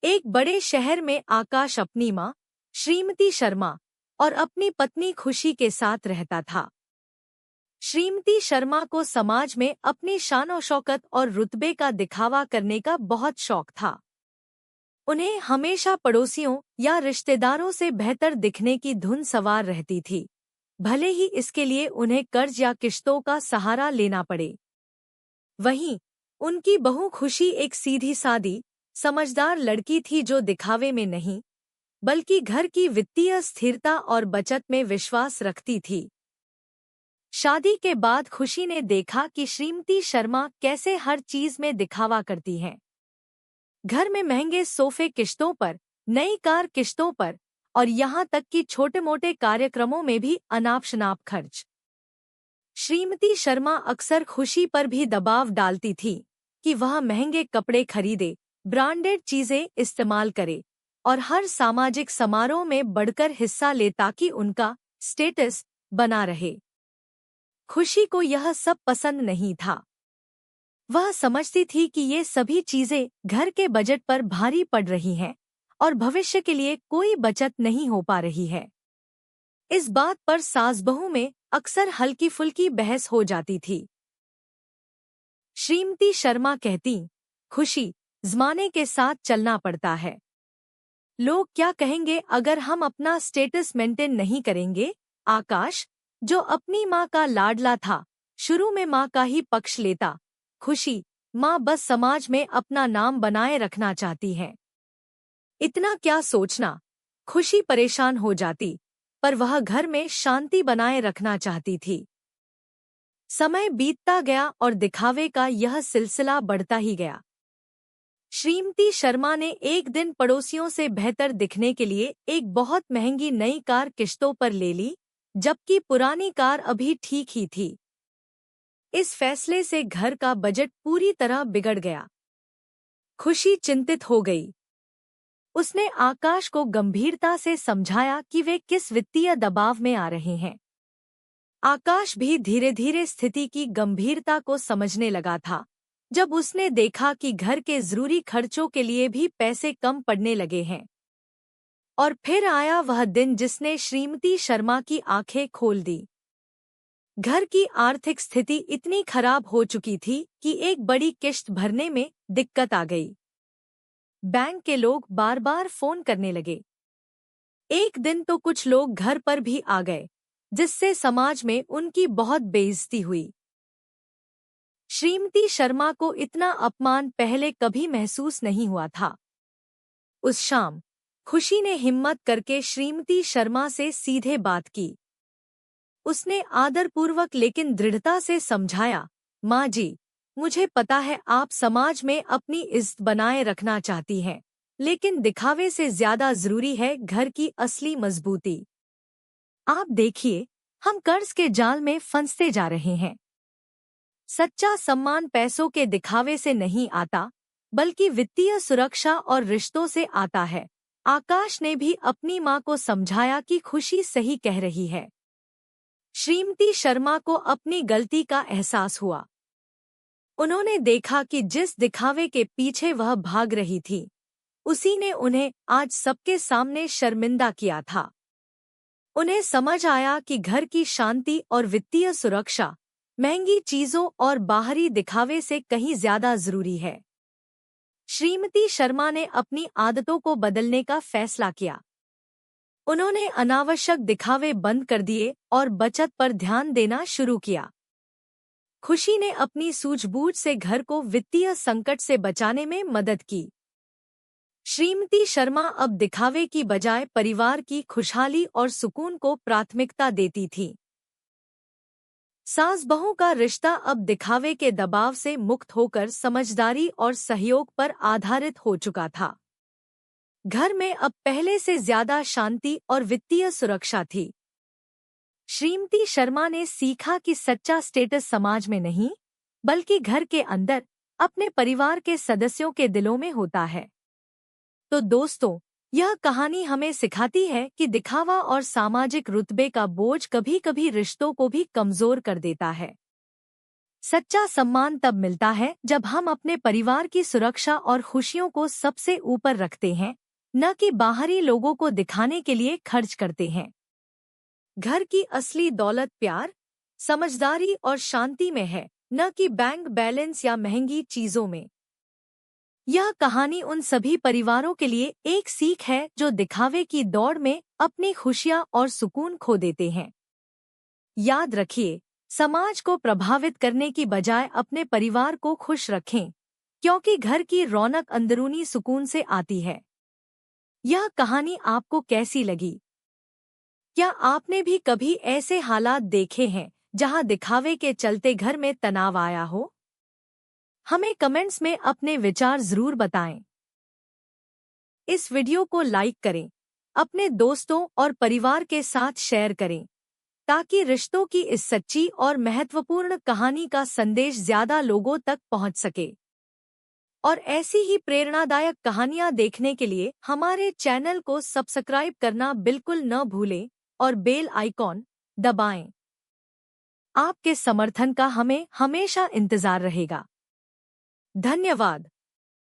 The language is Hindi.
एक बड़े शहर में आकाश अपनी माँ श्रीमती शर्मा और अपनी पत्नी खुशी के साथ रहता था। श्रीमती शर्मा को समाज में अपनी शान शौकत और रुतबे का दिखावा करने का बहुत शौक था। उन्हें हमेशा पड़ोसियों या रिश्तेदारों से बेहतर दिखने की धुन सवार रहती थी, भले ही इसके लिए उन्हें कर्ज या किश्तों का सहारा लेना पड़े। वहीं उनकी बहू खुशी एक सीधी सादी समझदार लड़की थी जो दिखावे में नहीं बल्कि घर की वित्तीय स्थिरता और बचत में विश्वास रखती थी। शादी के बाद खुशी ने देखा कि श्रीमती शर्मा कैसे हर चीज में दिखावा करती हैं। घर में महंगे सोफे किश्तों पर, नई कार किश्तों पर और यहाँ तक कि छोटे-मोटे कार्यक्रमों में भी अनाप शनाप खर्च। श्रीमती शर्मा अक्सर खुशी पर भी दबाव डालती थी कि वह महंगे कपड़े खरीदे, ब्रांडेड चीजें इस्तेमाल करे और हर सामाजिक समारोह में बढ़कर हिस्सा ले ताकि उनका स्टेटस बना रहे। खुशी को यह सब पसंद नहीं था। वह समझती थी कि ये सभी चीजें घर के बजट पर भारी पड़ रही हैं और भविष्य के लिए कोई बचत नहीं हो पा रही है। इस बात पर सास-बहू में अक्सर हल्की फुल्की बहस हो जाती थी। श्रीमती शर्मा कहती, खुशी, ज़माने के साथ चलना पड़ता है। लोग क्या कहेंगे अगर हम अपना स्टेटस मेंटेन नहीं करेंगे? आकाश, जो अपनी माँ का लाडला था, शुरू में माँ का ही पक्ष लेता। खुशी, माँ बस समाज में अपना नाम बनाए रखना चाहती है। इतना क्या सोचना? खुशी परेशान हो जाती, पर वह घर में शांति बनाए रखना चाहती थी। समय बीतता गया और दिखावे का यह सिलसिला बढ़ता ही गया। श्रीमती शर्मा ने एक दिन पड़ोसियों से बेहतर दिखने के लिए एक बहुत महंगी नई कार किश्तों पर ले ली, जबकि पुरानी कार अभी ठीक ही थी। इस फैसले से घर का बजट पूरी तरह बिगड़ गया। खुशी चिंतित हो गई। उसने आकाश को गंभीरता से समझाया कि वे किस वित्तीय दबाव में आ रहे हैं। आकाश भी धीरे धीरे स्थिति की गंभीरता को समझने लगा था, जब उसने देखा कि घर के जरूरी खर्चों के लिए भी पैसे कम पड़ने लगे हैं। और फिर आया वह दिन जिसने श्रीमती शर्मा की आंखें खोल दी। घर की आर्थिक स्थिति इतनी खराब हो चुकी थी कि एक बड़ी किश्त भरने में दिक्कत आ गई। बैंक के लोग बार बार फोन करने लगे। एक दिन तो कुछ लोग घर पर भी आ गए, जिससे समाज में उनकी बहुत बेइज्जती हुई। श्रीमती शर्मा को इतना अपमान पहले कभी महसूस नहीं हुआ था। उस शाम खुशी ने हिम्मत करके श्रीमती शर्मा से सीधे बात की। उसने आदरपूर्वक लेकिन दृढ़ता से समझाया, माँ जी, मुझे पता है आप समाज में अपनी इज्जत बनाए रखना चाहती हैं, लेकिन दिखावे से ज्यादा जरूरी है घर की असली मजबूती। आप देखिए, हम कर्ज के जाल में फंसते जा रहे हैं। सच्चा सम्मान पैसों के दिखावे से नहीं आता, बल्कि वित्तीय सुरक्षा और रिश्तों से आता है। आकाश ने भी अपनी माँ को समझाया कि खुशी सही कह रही है। श्रीमती शर्मा को अपनी गलती का एहसास हुआ। उन्होंने देखा कि जिस दिखावे के पीछे वह भाग रही थी, उसी ने उन्हें आज सबके सामने शर्मिंदा किया था। उन्हें समझ आया कि घर की शांति और वित्तीय सुरक्षा महंगी चीजों और बाहरी दिखावे से कहीं ज्यादा जरूरी है। श्रीमती शर्मा ने अपनी आदतों को बदलने का फैसला किया। उन्होंने अनावश्यक दिखावे बंद कर दिए और बचत पर ध्यान देना शुरू किया। खुशी ने अपनी सूझबूझ से घर को वित्तीय संकट से बचाने में मदद की। श्रीमती शर्मा अब दिखावे की बजाय परिवार की खुशहाली और सुकून को प्राथमिकता देती थी। सास-बहू का रिश्ता अब दिखावे के दबाव से मुक्त होकर समझदारी और सहयोग पर आधारित हो चुका था। घर में अब पहले से ज्यादा शांति और वित्तीय सुरक्षा थी। श्रीमती शर्मा ने सीखा कि सच्चा स्टेटस समाज में नहीं, बल्कि घर के अंदर अपने परिवार के सदस्यों के दिलों में होता है। तो दोस्तों, यह कहानी हमें सिखाती है कि दिखावा और सामाजिक रुतबे का बोझ कभी-कभी रिश्तों को भी कमजोर कर देता है। सच्चा सम्मान तब मिलता है जब हम अपने परिवार की सुरक्षा और खुशियों को सबसे ऊपर रखते हैं, न कि बाहरी लोगों को दिखाने के लिए खर्च करते हैं। घर की असली दौलत प्यार, समझदारी और शांति में है, न कि बैंक बैलेंस या महंगी चीजों में। यह कहानी उन सभी परिवारों के लिए एक सीख है जो दिखावे की दौड़ में अपनी खुशियां और सुकून खो देते हैं। याद रखिए, समाज को प्रभावित करने की बजाय अपने परिवार को खुश रखें, क्योंकि घर की रौनक अंदरूनी सुकून से आती है। यह कहानी आपको कैसी लगी? क्या आपने भी कभी ऐसे हालात देखे हैं जहां दिखावे के चलते घर में तनाव आया हो? हमें कमेंट्स में अपने विचार जरूर बताएं। इस वीडियो को लाइक करें, अपने दोस्तों और परिवार के साथ शेयर करें, ताकि रिश्तों की इस सच्ची और महत्वपूर्ण कहानी का संदेश ज्यादा लोगों तक पहुंच सके। और ऐसी ही प्रेरणादायक कहानियां देखने के लिए हमारे चैनल को सब्सक्राइब करना बिल्कुल न भूलें और बेल आइकॉन दबाएं। आपके समर्थन का हमें हमेशा इंतजार रहेगा। धन्यवाद।